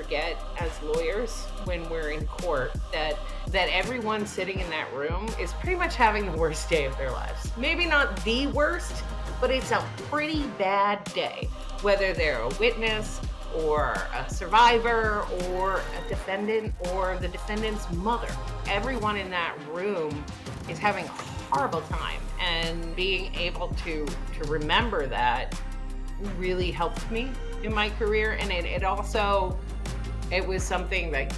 forget as lawyers when we're in court that everyone sitting in that room is pretty much having the worst day of their lives. Maybe not the worst, but it's a pretty bad day, whether they're a witness or a survivor or a defendant or the defendant's mother. Everyone in that room is having a horrible time, and being able to remember that really helped me in my career. And it was something that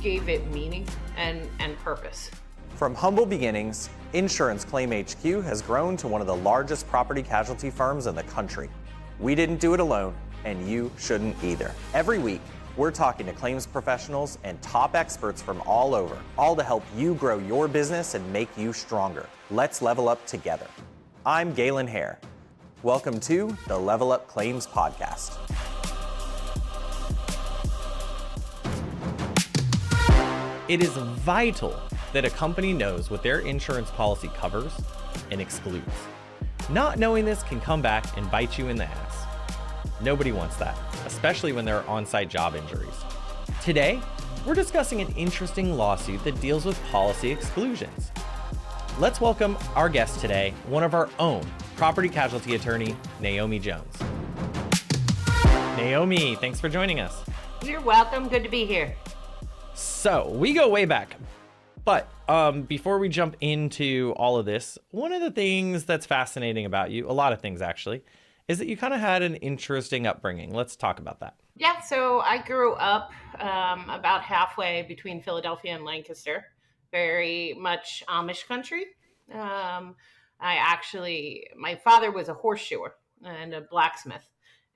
gave it meaning and purpose. From humble beginnings, Insurance Claim HQ has grown to one of the largest property casualty firms in the country. We didn't do it alone, and you shouldn't either. Every week, we're talking to claims professionals and top experts from all over, all to help you grow your business and make you stronger. Let's level up together. I'm Galen Hare. Welcome to the Level Up Claims Podcast. It is vital that a company knows what their insurance policy covers and excludes. Not knowing this can come back and bite you in the ass. Nobody wants that, especially when there are on-site job injuries. Today, we're discussing an interesting lawsuit that deals with policy exclusions. Let's welcome our guest today, one of our own property casualty attorney, Naomi Jones. Naomi, thanks for joining us. You're welcome. Good to be here. So we go way back, but before we jump into all of this, one of the things that's fascinating about you, a lot of things actually, is that you kind of had an interesting upbringing. Let's talk about that. Yeah, so I grew up about halfway between Philadelphia and Lancaster, very much Amish country. My father was a horseshoer and a blacksmith,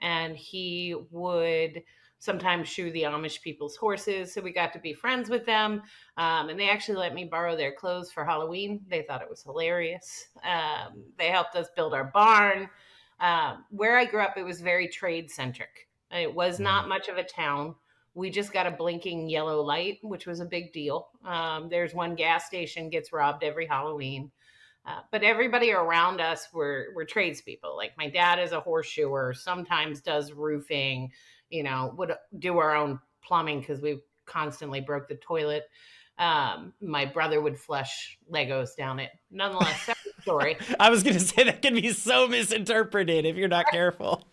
and he would sometimes shoe the Amish people's horses. So we got to be friends with them. And they actually let me borrow their clothes for Halloween. They thought it was hilarious. They helped us build our barn. Where I grew up, it was very trade centric. It was not much of a town. We just got a blinking yellow light, which was a big deal. There's one gas station gets robbed every Halloween. But everybody around us were tradespeople. Like my dad is a horseshoer, sometimes does roofing, would do our own plumbing because we constantly broke the toilet. My brother would flush Legos down it. Nonetheless, separate story. I was going to say that can be so misinterpreted if you're not careful.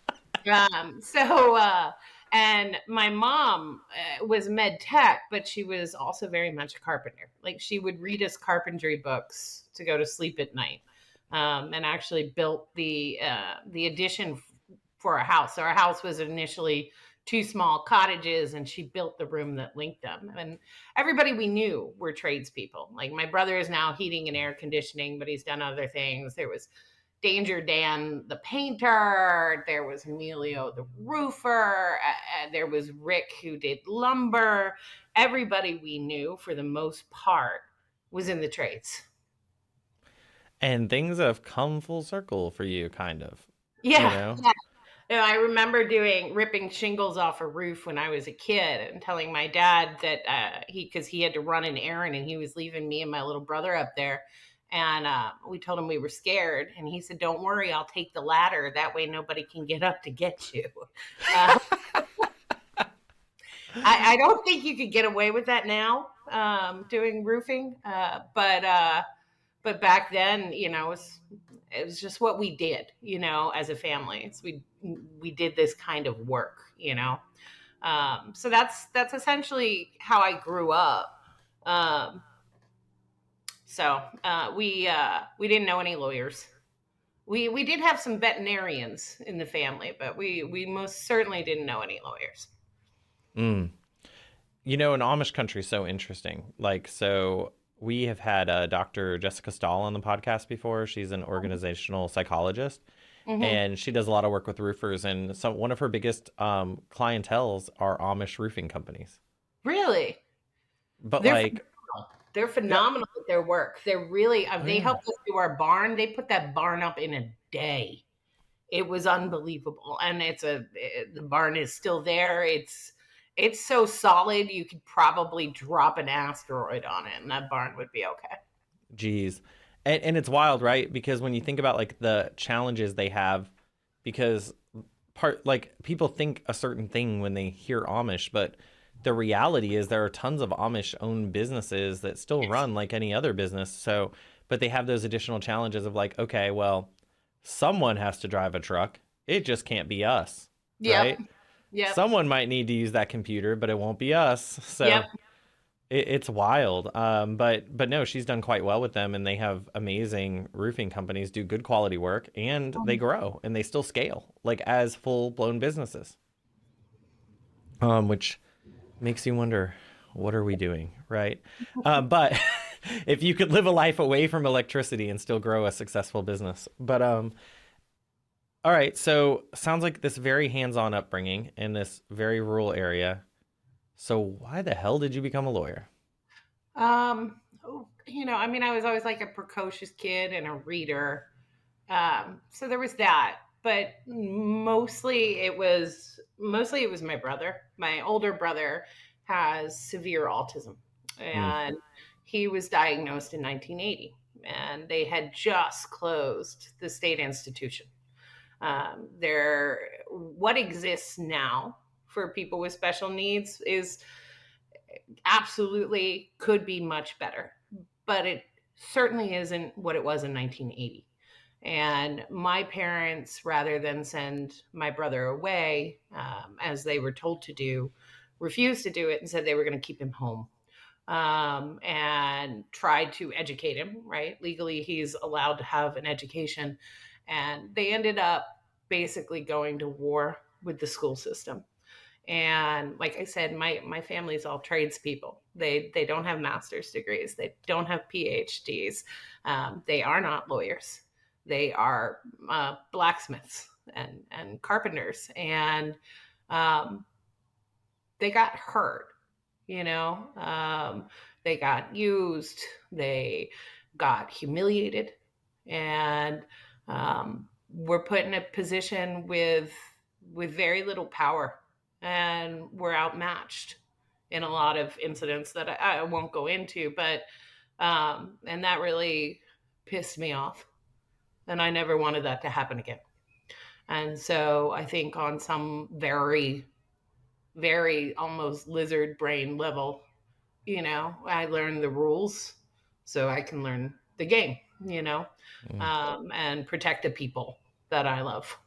And my mom was med tech, but she was also very much a carpenter. Like she would read us carpentry books to go to sleep at night, and actually built the addition for our house. So our house was initially 2 small cottages, and she built the room that linked them. And everybody we knew were tradespeople. Like my brother is now heating and air conditioning, but he's done other things. There was Danger Dan, the painter. There was Emilio, the roofer. There was Rick, who did lumber. Everybody we knew, for the most part, was in the trades. And things have come full circle for you, kind of. Yeah. I remember ripping shingles off a roof when I was a kid and telling my dad that because he had to run an errand and he was leaving me and my little brother up there. And we told him we were scared. And he said, "Don't worry, I'll take the ladder. That way nobody can get up to get you." I don't think you could get away with that now, doing roofing. But back then, it was just what we did, as a family. So we did this kind of work, So that's essentially how I grew up. We didn't know any lawyers. We did have some veterinarians in the family, but we most certainly didn't know any lawyers. In Amish country is so interesting. So we have had Dr. Jessica Stahl on the podcast before. She's an organizational psychologist, and she does a lot of work with roofers. And one of her biggest clienteles are Amish roofing companies. Really? But they're phenomenal at their work. They're really, they helped us do our barn. They put that barn up in a day. It was unbelievable. And the barn is still there. It's so solid, you could probably drop an asteroid on it and that barn would be okay. Jeez. And it's wild, right? Because when you think about the challenges they have, because people think a certain thing when they hear Amish, but the reality is there are tons of Amish owned businesses that still Yes. run like any other business. So, but they have those additional challenges of like, okay, well, someone has to drive a truck. It just can't be us, Yep. right? Yep. Someone might need to use that computer, but it won't be us. Yep. So it's wild. But no, she's done quite well with them, and they have amazing roofing companies, do good quality work, and they grow and they still scale like as full blown businesses. Which makes you wonder, what are we doing, right? But if you could live a life away from electricity and still grow a successful business. But all right, so sounds like this very hands-on upbringing in this very rural area. So why the hell did you become a lawyer? I mean, I was always like a precocious kid and a reader. So there was that, but mostly it was my brother. My older brother has severe autism, Mm, and he was diagnosed in 1980, and they had just closed the state institution. What exists now for people with special needs is absolutely could be much better, but it certainly isn't what it was in 1980. And my parents, rather than send my brother away, as they were told to do, refused to do it and said they were going to keep him home, and tried to educate him, right? Legally, he's allowed to have an education. And they ended up basically going to war with the school system. And like I said, my family's all tradespeople. They don't have master's degrees. They don't have PhDs. They are not lawyers. They are blacksmiths and carpenters, and um, they got hurt. They got used. They got humiliated, and were put in a position with very little power, and were outmatched in a lot of incidents that I won't go into, but and that really pissed me off, and I never wanted that to happen again. And so I think on some very, very almost lizard brain level, I learned the rules so I can learn the game, mm. and protect the people that I love.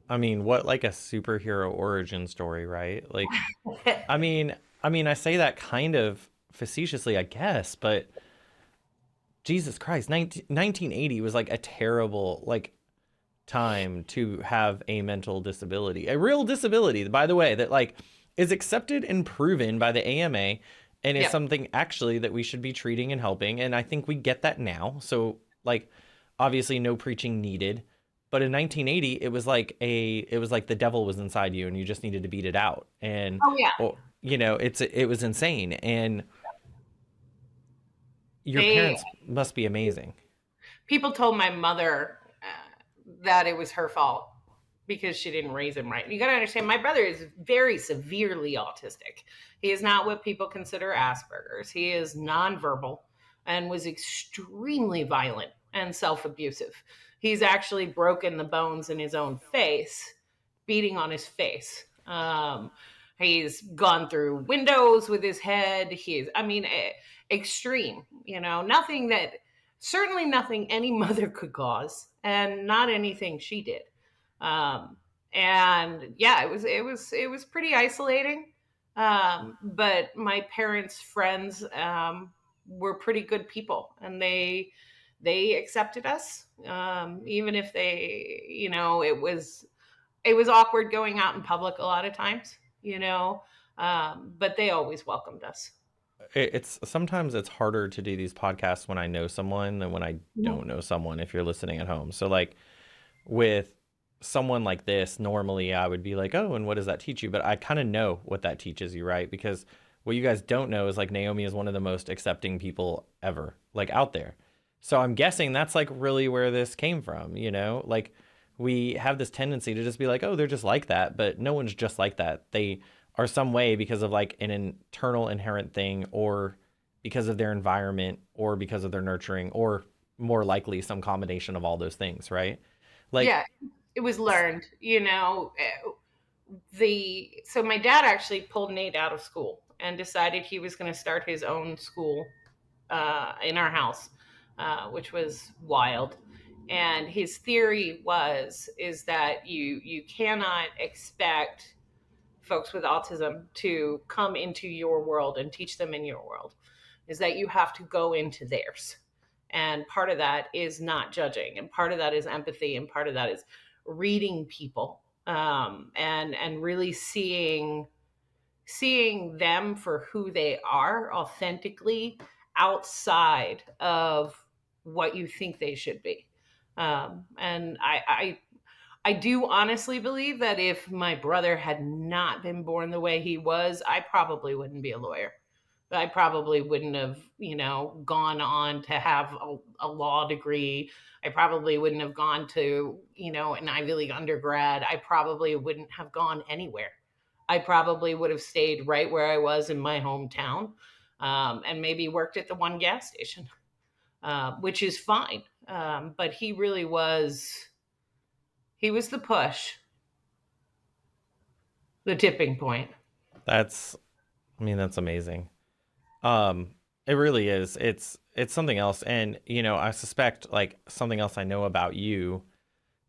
I mean, what like a superhero origin story, right? Like, I mean, I say that kind of facetiously, I guess, but Jesus Christ, 1980 was like a terrible like time to have a mental disability, a real disability, by the way, that like is accepted and proven by the AMA and is Yep. something actually that we should be treating and helping. And I think we get that now. So like obviously no preaching needed. But in 1980, it was like the devil was inside you and you just needed to beat it out. And Oh yeah. well, it was insane. And your They parents must be amazing. People told my mother that it was her fault because she didn't raise him right. You got to understand, my brother is very severely autistic. He is not what people consider Asperger's. He is nonverbal and was extremely violent and self-abusive. He's actually broken the bones in his own face, beating on his face. He's gone through windows with his head. Extreme, nothing that, certainly nothing any mother could cause, and not anything she did. And yeah, it was pretty isolating. But my parents' friends were pretty good people, and they accepted us, even if it was awkward going out in public a lot of times, but they always welcomed us. It's sometimes it's harder to do these podcasts when I know someone than when I don't know someone, if you're listening at home. So like with someone like this, normally I would be like, oh, and what does that teach you? But I kind of know what that teaches you, right? Because what you guys don't know is like Naomi is one of the most accepting people ever, like out there. So I'm guessing that's like really where this came from, Like we have this tendency to just be like, oh, they're just like that, but no one's just like that. They are some way because of like an internal inherent thing, or because of their environment, or because of their nurturing, or more likely some combination of all those things, right? Like, Yeah, it was learned. So my dad actually pulled Nate out of school and decided he was going to start his own school in our house, which was wild. And his theory is that you cannot expect folks with autism to come into your world and teach them in your world, is that you have to go into theirs. And part of that is not judging, and part of that is empathy, and part of that is reading people, and really seeing them for who they are authentically outside of what you think they should be. And I do honestly believe that if my brother had not been born the way he was, I probably wouldn't be a lawyer. I probably wouldn't have, gone on to have a law degree. I probably wouldn't have gone to, an Ivy League undergrad. I probably wouldn't have gone anywhere. I probably would have stayed right where I was in my hometown, and maybe worked at the one gas station, which is fine. But he was the push, the tipping point. That's amazing. It really is. It's something else. And, I suspect like something else I know about you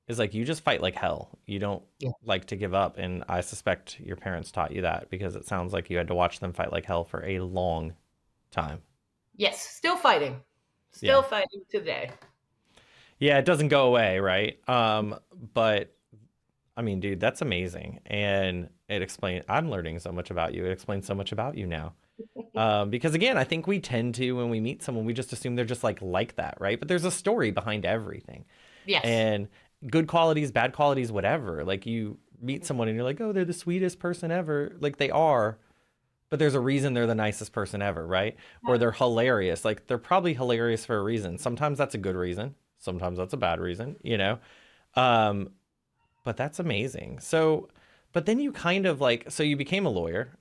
is like you just fight like hell. You don't like to give up. And I suspect your parents taught you that, because it sounds like you had to watch them fight like hell for a long time. Yes, still fighting. Fighting today. Yeah, it doesn't go away, right? But I mean, dude, that's amazing. And I'm learning so much about you. It explains so much about you now. Because again, I think we tend to, when we meet someone, we just assume they're just like that, right? But there's a story behind everything. Yes. And good qualities, bad qualities, whatever. Like you meet someone and you're like, oh, they're the sweetest person ever. Like they are, but there's a reason they're the nicest person ever, right? Or they're hilarious. Like they're probably hilarious for a reason. Sometimes that's a good reason. Sometimes that's a bad reason, but that's amazing. So, but then you kind of so you became a lawyer,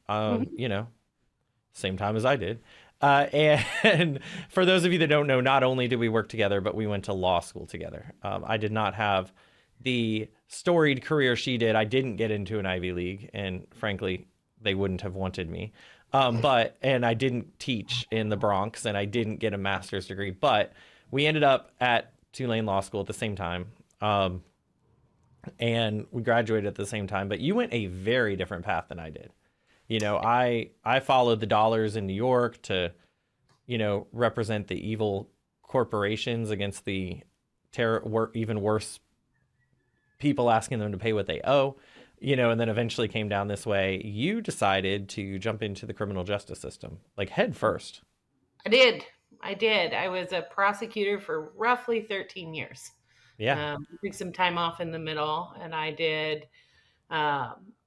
same time as I did. And for those of you that don't know, not only did we work together, but we went to law school together. I did not have the storied career she did. I didn't get into an Ivy League, and frankly, they wouldn't have wanted me. And I didn't teach in the Bronx, and I didn't get a master's degree, but we ended up at Tulane Law School at the same time. And we graduated at the same time, but you went a very different path than I did. I followed the dollars in New York to, represent the evil corporations against the even worse people asking them to pay what they owe, and then eventually came down this way. You decided to jump into the criminal justice system, like head first. I did. I was a prosecutor for roughly 13 years. Yeah. Took some time off in the middle, and I did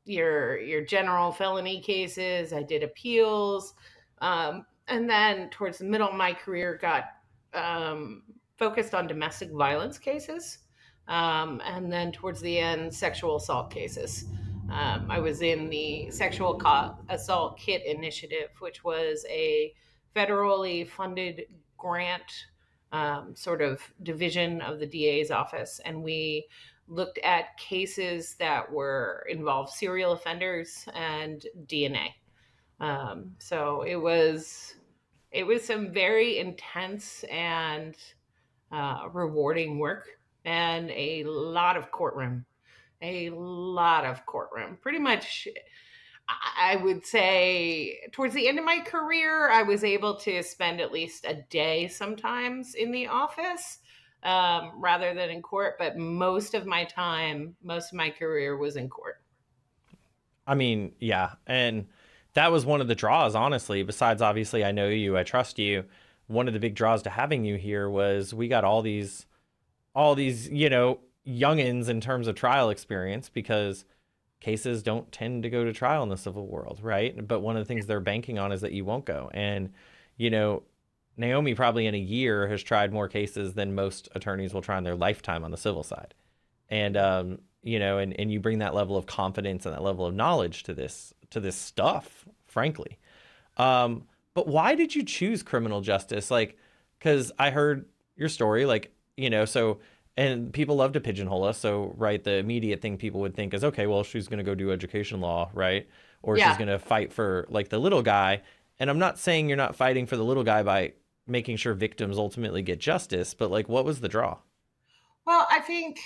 your general felony cases. I did appeals, and then towards the middle of my career, got focused on domestic violence cases, and then towards the end, sexual assault cases. I was in the Sexual Assault Kit Initiative, which was a federally funded grant sort of division of the DA's office, and we looked at cases that involved serial offenders and DNA. So it was some very intense and rewarding work, and a lot of courtroom. Pretty much, I would say towards the end of my career, I was able to spend at least a day sometimes in the office, rather than in court. But most of my career was in court. I mean, yeah. And that was one of the draws, honestly. Besides, obviously, I know you, I trust you. One of the big draws to having you here was we got all these, youngins in terms of trial experience, because cases don't tend to go to trial in the civil world, right? But one of the things they're banking on is that you won't go. And, Naomi probably in a year has tried more cases than most attorneys will try in their lifetime on the civil side. And, and you bring that level of confidence and that level of knowledge to this stuff, frankly. But why did you choose criminal justice? Like, because I heard your story, so And people love to pigeonhole us. So, right, the immediate thing people would think is, okay, well, she's going to go do education law, right? Or she's Yeah. going to fight for like the little guy. And I'm not saying you're not fighting for the little guy by making sure victims ultimately get justice, but like, what was the draw? Well, I think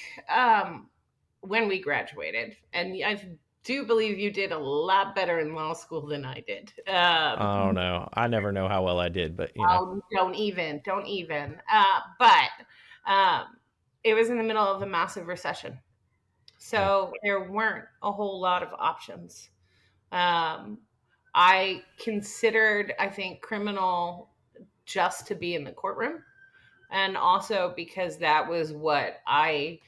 when we graduated, and I do believe you did a lot better in law school than I did. I don't know. I never know how well I did, but you know. Oh, don't even. But it was in the middle of a massive recession. Yeah. So there weren't a whole lot of options. Um, I considered, I think, criminal just to be in the courtroom. And also because that was what I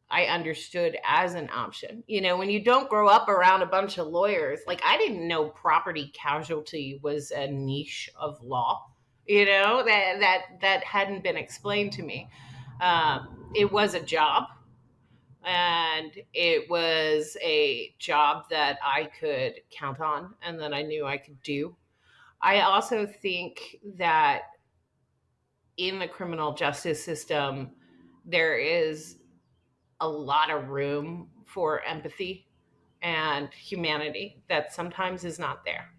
understood as an option. You know, when you don't grow up around a bunch of lawyers, like I didn't know property casualty was a niche of law. You know, that hadn't been explained to me. It was a job, and it was a job that I could count on and that I knew I could do. I also think that in the criminal justice system, there is a lot of room for empathy and humanity that sometimes is not there.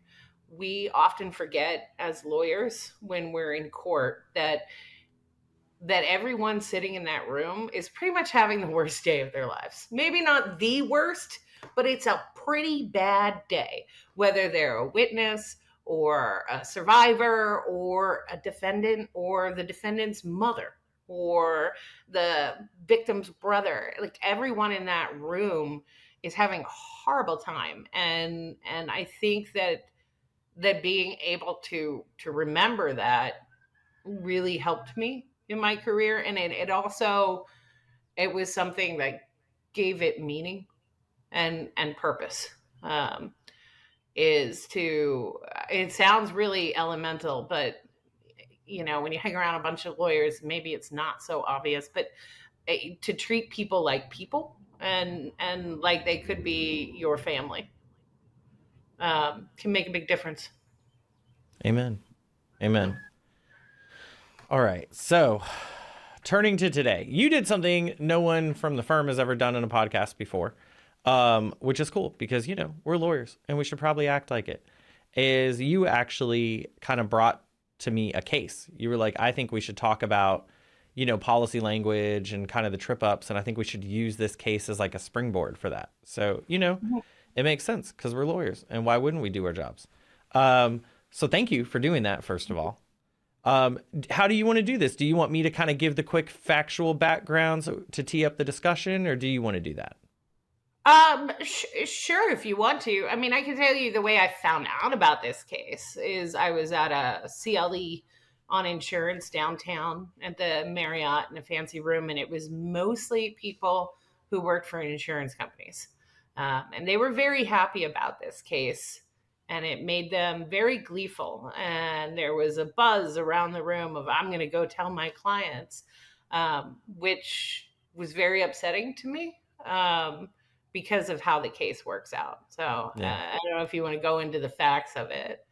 We often forget as lawyers when we're in court that everyone sitting in that room is pretty much having the worst day of their lives. Maybe not the worst, but it's a pretty bad day, whether they're a witness or a survivor or a defendant or the defendant's mother or the victim's brother. Like everyone in that room is having a horrible time. And I think that being able to remember that really helped me in my career. And it also, it was something that gave it meaning and purpose. Is to, it sounds really elemental, but you know, when you hang around a bunch of lawyers, maybe it's not so obvious, but to treat people like people and like they could be your family can make a big difference. Amen. Amen. All right. So, turning to today, you did something no one from the firm has ever done in a podcast before, which is cool because, you know, we're lawyers and we should probably act like it. Is you actually kind of brought to me a case. You were like, I think we should talk about, you know, policy language and kind of the trip ups. And I think we should use this case as like a springboard for that. So, you know, it makes sense because we're lawyers and why wouldn't we do our jobs? So thank you for doing that, first of all. How do you want to do this? Do you want me to kind of give the quick factual backgrounds to tee up the discussion, or do you want to do that? Sure, if you want to. I mean, I can tell you the way I found out about this case is I was at a CLE on insurance downtown at the Marriott in a fancy room, and it was mostly people who worked for insurance companies. And they were very happy about this case, and it made them very gleeful. And there was a buzz around the room of, I'm going to go tell my clients, which was very upsetting to me. Because of how the case works out. So Yeah. I don't know if you want to go into the facts of it.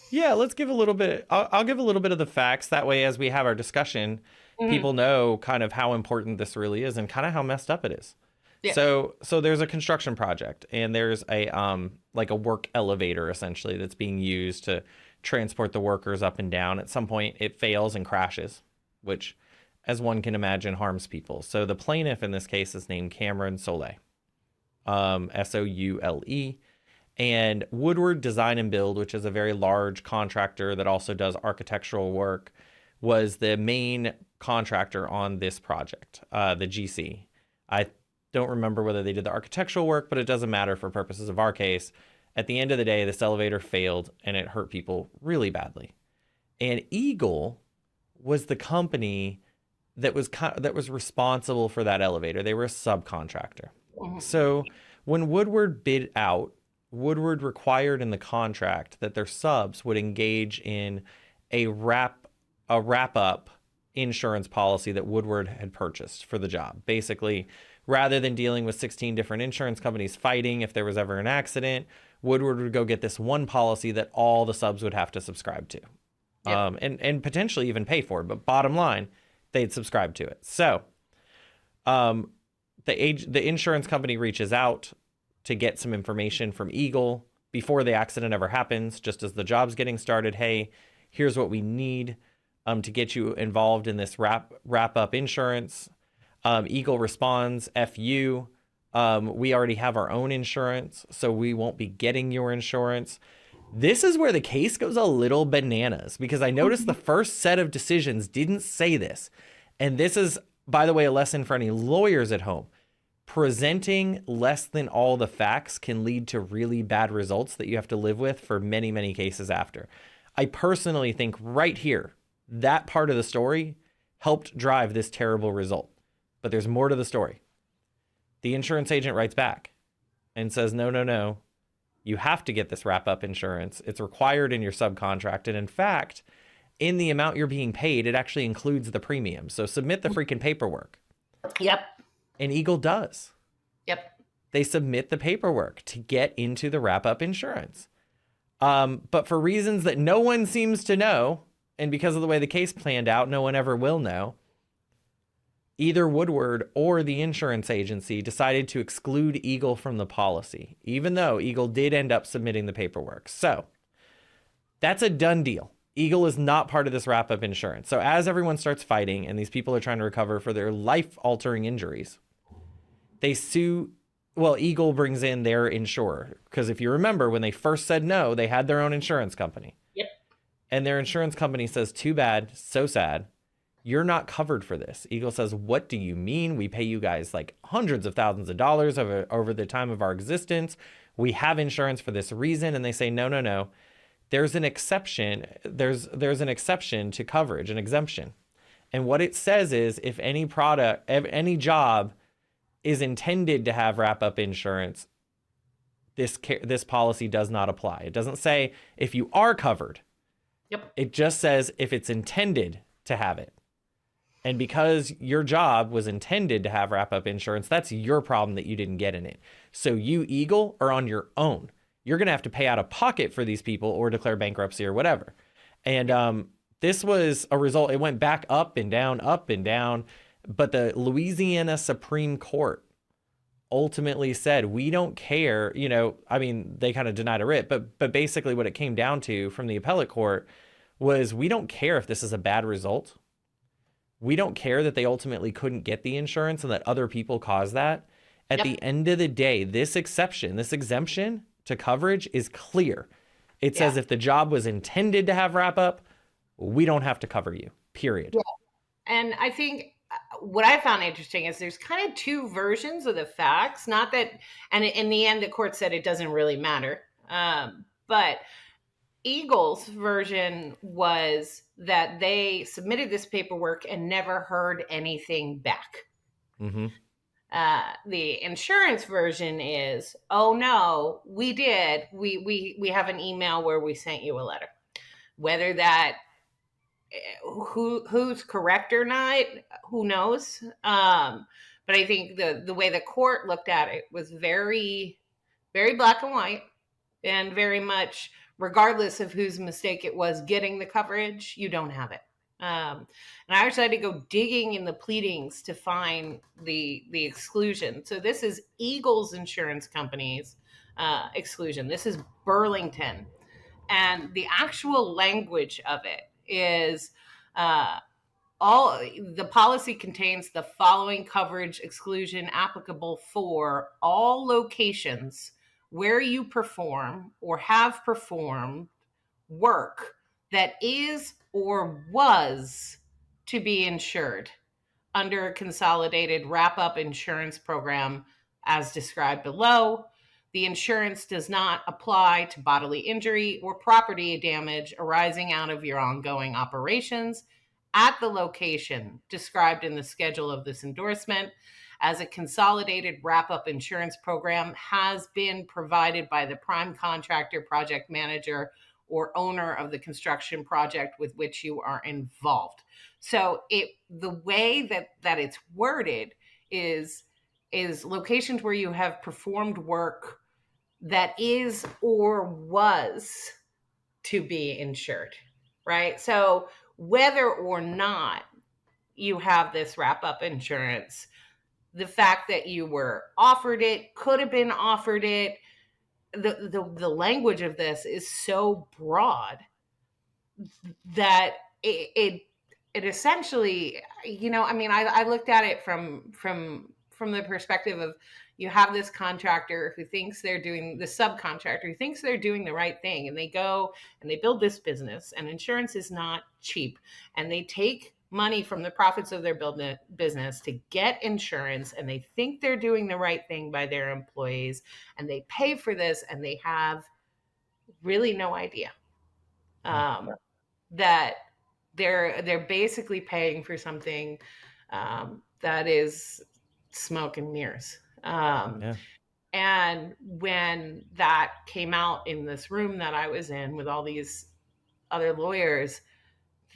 Yeah, let's give a little bit. I'll give a little bit of the facts. That way, as we have our discussion, people know kind of how important this really is and kind of how messed up it is. Yeah. So there's a construction project and there's a like a work elevator essentially that's being used to transport the workers up and down. At some point, it fails and crashes, which, as one can imagine, harms people. So the plaintiff in this case is named Cameron Soule. Soule, and Woodward Design and Build, which is a very large contractor that also does architectural work, was the main contractor on this project, the GC. I don't remember whether they did the architectural work, but it doesn't matter for purposes of our case. At the end of the day, this elevator failed and it hurt people really badly. And Eagle was the company that was responsible for that elevator. They were a subcontractor. So when Woodward bid out, Woodward required in the contract that their subs would engage in a wrap up insurance policy that Woodward had purchased for the job. Basically, rather than dealing with 16 different insurance companies fighting if there was ever an accident, Woodward would go get this one policy that all the subs would have to subscribe to. Yep. And potentially even pay for, but bottom line, they'd subscribe to it. So The insurance company reaches out to get some information from Eagle before the accident ever happens, just as the job's getting started. Hey, here's what we need to get you involved in this wrap up insurance. Eagle responds, F you. We already have our own insurance, so we won't be getting your insurance. This is where the case goes a little bananas, because I noticed the first set of decisions didn't say this. And this is, by the way, a lesson for any lawyers at home. Presenting less than all the facts can lead to really bad results that you have to live with for many, many cases after. I personally think right here, that part of the story helped drive this terrible result. But there's more to the story. The insurance agent writes back and says, no. You have to get this wrap-up insurance. It's required in your subcontract. And in fact, in the amount you're being paid, it actually includes the premium. So submit the freaking paperwork. Yep. And Eagle does. Yep. They submit the paperwork to get into the wrap-up insurance. But for reasons that no one seems to know, and because of the way the case planned out, no one ever will know, either Woodward or the insurance agency decided to exclude Eagle from the policy, even though Eagle did end up submitting the paperwork. So that's a done deal. Eagle is not part of this wrap-up insurance. So as everyone starts fighting and these people are trying to recover for their life-altering injuries, they sue. Well, Eagle brings in their insurer, because if you remember, when they first said no, they had their own insurance company. Yep. And their insurance company says, too bad, so sad. You're not covered for this. Eagle says, what do you mean? We pay you guys like hundreds of thousands of dollars over the time of our existence. We have insurance for this reason. And they say, no. There's an exception. There's an exception to coverage, an exemption. And what it says is if any job is intended to have wrap-up insurance, this policy does not apply. It doesn't say if you are covered. Yep. It just says if it's intended to have it. And because your job was intended to have wrap-up insurance, that's your problem that you didn't get in it. So you, Eagle, are on your own. You're going to have to pay out of pocket for these people or declare bankruptcy or whatever. And this was a result. It went back up and down. But the Louisiana Supreme Court ultimately said, we don't care. They kind of denied a writ, but basically what it came down to from the appellate court was, we don't care if this is a bad result. We don't care that they ultimately couldn't get the insurance and that other people caused that. At the end of the day, this exemption to coverage is clear. It says if the job was intended to have wrap up, we don't have to cover you, period. Yeah. And I think what I found interesting is there's kind of two versions of the facts. Not that, and in the end, the court said it doesn't really matter. But Eagle's version was that they submitted this paperwork and never heard anything back. Mm-hmm. The insurance version is, oh no, we did. We have an email where we sent you a letter. Whether that who's correct or not, who knows? But I think the way the court looked at it was very, very black and white, and very much, regardless of whose mistake it was getting the coverage, you don't have it. And I actually had to go digging in the pleadings to find the exclusion. So this is Eagle's insurance company's exclusion. This is Burlington. And the actual language of it is all the policy contains the following coverage exclusion applicable for all locations where you perform or have performed work that is or was to be insured under a consolidated wrap-up insurance program as described below. The insurance does not apply to bodily injury or property damage arising out of your ongoing operations at the location described in the schedule of this endorsement, as a consolidated wrap-up insurance program has been provided by the prime contractor, project manager, or owner of the construction project with which you are involved. So the way that it's worded is locations where you have performed work that is or was to be insured, right? So whether or not you have this wrap-up insurance, the fact that you were offered it, could have been offered it. The language of this is so broad that it essentially, I mean, I looked at it from the perspective of, you have this contractor who thinks they're doing, the subcontractor who thinks they're doing the right thing, and they go and they build this business, and insurance is not cheap, and they take money from the profits of their business to get insurance, and they think they're doing the right thing by their employees, and they pay for this, and they have really no idea that they're basically paying for something that is smoke and mirrors. And when that came out in this room that I was in with all these other lawyers,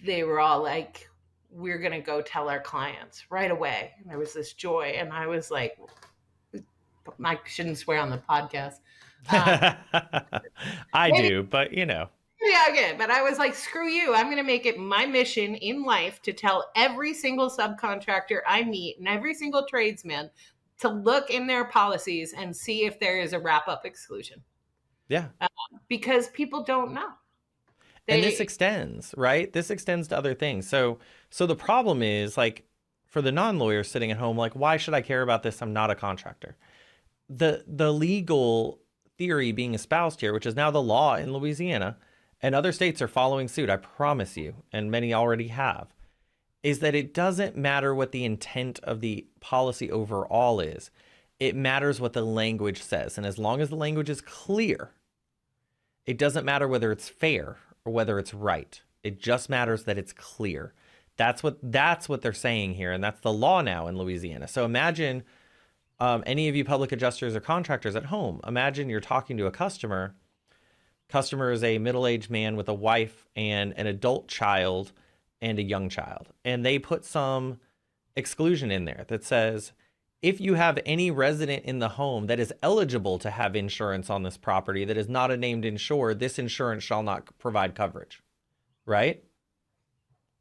they were all like, we're going to go tell our clients right away. And there was this joy. And I was like, I shouldn't swear on the podcast. I do, but Yeah, okay. But I was like, screw you. I'm going to make it my mission in life to tell every single subcontractor I meet and every single tradesman to look in their policies and see if there is a wrap-up exclusion. Yeah. Because people don't know. And this extends, right? This extends to other things. So the problem is, like, for the non-lawyer sitting at home, like, why should I care about this? I'm not a contractor. The legal theory being espoused here, which is now the law in Louisiana, and other states are following suit, I promise you, and many already have, is that it doesn't matter what the intent of the policy overall is. It matters what the language says. And as long as the language is clear, it doesn't matter whether it's fair or whether it's right. It just matters that it's clear. That's what they're saying here. And that's the law now in Louisiana. So imagine any of you public adjusters or contractors at home, imagine you're talking to a customer. Customer is a middle-aged man with a wife and an adult child and a young child. And they put some exclusion in there that says, if you have any resident in the home that is eligible to have insurance on this property that is not a named insured, this insurance shall not provide coverage, right?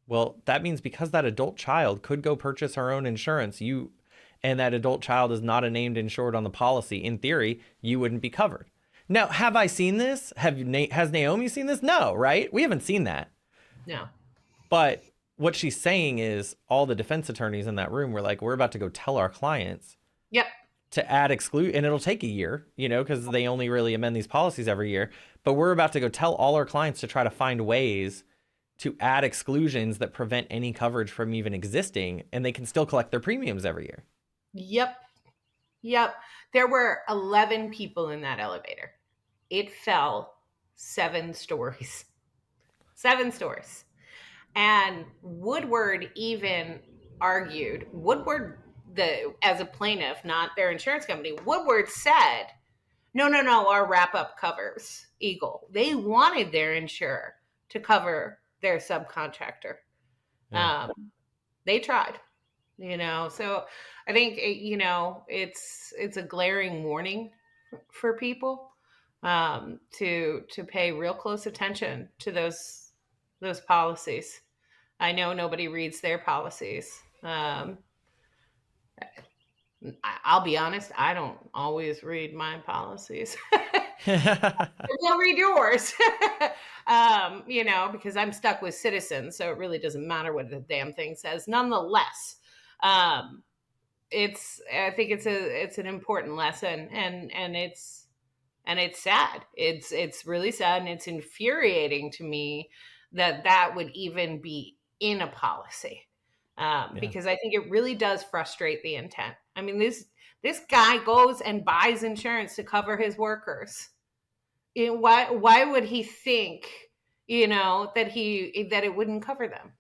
Well, that means because that adult child could go purchase her own insurance, and that adult child is not a named insured on the policy, in theory, you wouldn't be covered. Now, have I seen this? Has Naomi seen this? No, right? We haven't seen that. No. But what she's saying is all the defense attorneys in that room were like, we're about to go tell our clients to add exclude, and it'll take a year, because they only really amend these policies every year. But we're about to go tell all our clients to try to find ways to add exclusions that prevent any coverage from even existing, and they can still collect their premiums every year. Yep. There were 11 people in that elevator. It fell 7 stories. 7 stories. And Woodward even argued, as a plaintiff, not their insurance company, Woodward said, no, our wrap-up covers Eagle. They wanted their insurer to cover their subcontractor. Yeah. They tried, so I think, it's a glaring warning for people to pay real close attention to those policies. I know nobody reads their policies. I'll be honest, I don't always read my policies. Don't read yours. Because I'm stuck with Citizens, so it really doesn't matter what the damn thing says. Nonetheless, I think it's an important lesson, and it's sad. It's really sad, and it's infuriating to me that would even be in a policy, because I think it really does frustrate the intent. I mean, this guy goes and buys insurance to cover his workers. Why would he think, that it wouldn't cover them?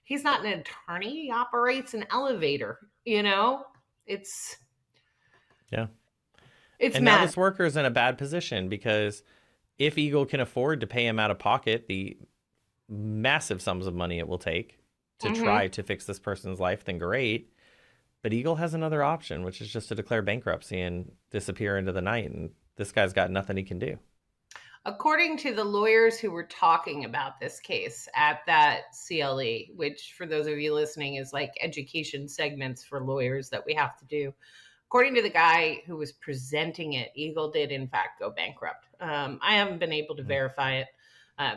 He's not an attorney. He operates an elevator. It's and now this worker is in a bad position, because if Eagle can afford to pay him out of pocket the massive sums of money it will take to try to fix this person's life, then great. But Eagle has another option, which is just to declare bankruptcy and disappear into the night. And this guy's got nothing he can do. According to the lawyers who were talking about this case at that CLE, which for those of you listening is like education segments for lawyers that we have to do. According to the guy who was presenting it, Eagle did in fact go bankrupt. I haven't been able to verify it.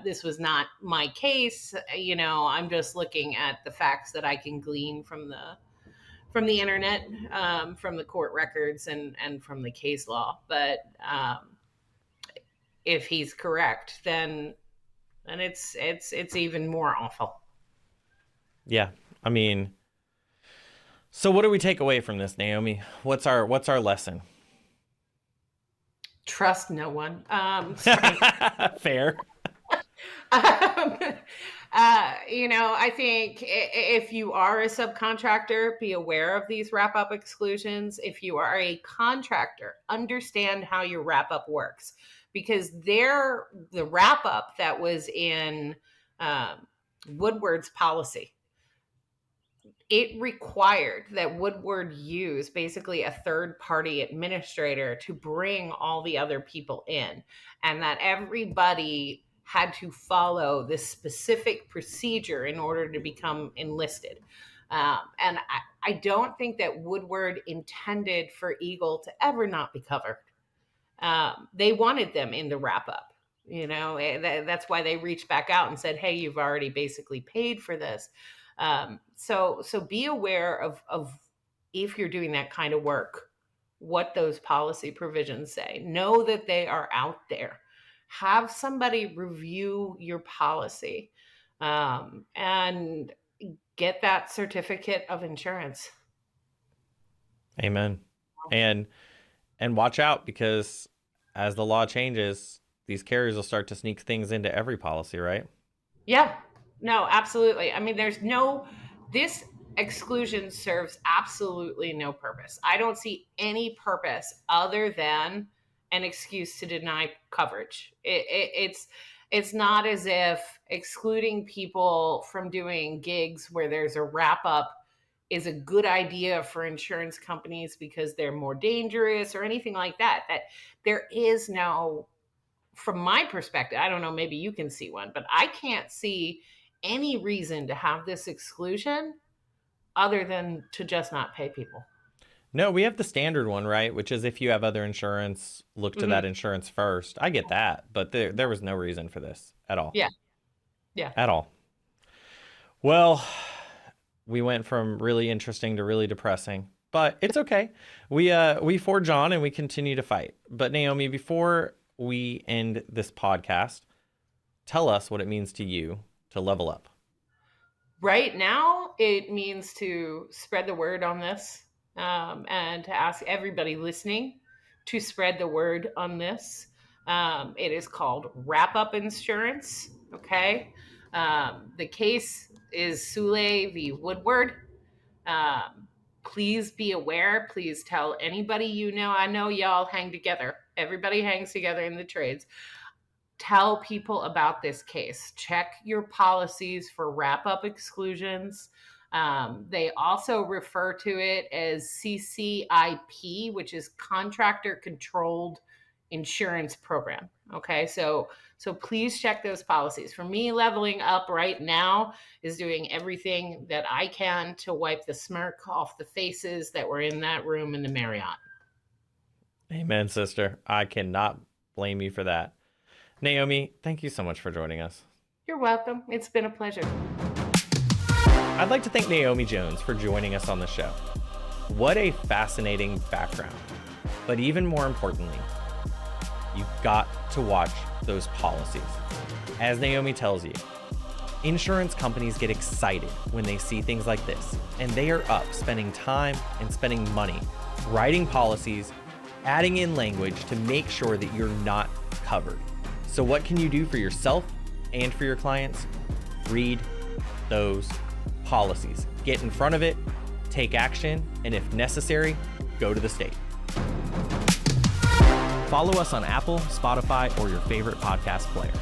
This was not my case. I'm just looking at the facts that I can glean from the internet, from the court records and from the case law. But if he's correct, then it's even more awful. Yeah. I mean, so what do we take away from this, Naomi? What's our lesson? Trust no one. Fair. I think if you are a subcontractor, be aware of these wrap-up exclusions. If you are a contractor, understand how your wrap-up works, because the wrap-up that was in Woodward's policy, it required that Woodward use basically a third-party administrator to bring all the other people in, and that everybody had to follow this specific procedure in order to become enlisted. And I don't think that Woodward intended for Eagle to ever not be covered. They wanted them in the wrap-up. That's why they reached back out and said, hey, you've already basically paid for this. So be aware of if you're doing that kind of work, what those policy provisions say. Know that they are out there. Have somebody review your policy, and get that certificate of insurance. Amen. And watch out, because as the law changes, these carriers will start to sneak things into every policy, right? Yeah, no, absolutely. I mean, this exclusion serves absolutely no purpose. I don't see any purpose other than an excuse to deny coverage. It's not as if excluding people from doing gigs where there's a wrap up is a good idea for insurance companies because they're more dangerous or anything like that. That there is no, from my perspective, I don't know, maybe you can see one, but I can't see any reason to have this exclusion other than to just not pay people. No, we have the standard one, right? Which is if you have other insurance, look to that insurance first. I get that, but there was no reason for this at all. Yeah. At all. Well, we went from really interesting to really depressing, but it's okay. We forge on and we continue to fight. But Naomi, before we end this podcast, tell us what it means to you to level up. Right now, it means to spread the word on this. And to ask everybody listening to spread the word on this. It is called wrap-up insurance. Okay. The case is Sule v. Woodward. Please be aware. Please tell anybody you know. I know y'all hang together. Everybody hangs together in the trades. Tell people about this case. Check your policies for wrap-up exclusions. They also refer to it as CCIP, which is Contractor Controlled Insurance Program. Okay, so please check those policies. For me, leveling up right now is doing everything that I can to wipe the smirk off the faces that were in that room in the Marriott. Amen, sister. I cannot blame you for that. Naomi, thank you so much for joining us. You're welcome. It's been a pleasure. I'd like to thank Naomi Jones for joining us on the show. What a fascinating background. But even more importantly, you've got to watch those policies. As Naomi tells you, insurance companies get excited when they see things like this, and they are up spending time and spending money writing policies, adding in language to make sure that you're not covered. So what can you do for yourself and for your clients? Read those policies. Get in front of it, take action, and if necessary, go to the state. Follow us on Apple, Spotify, or your favorite podcast player.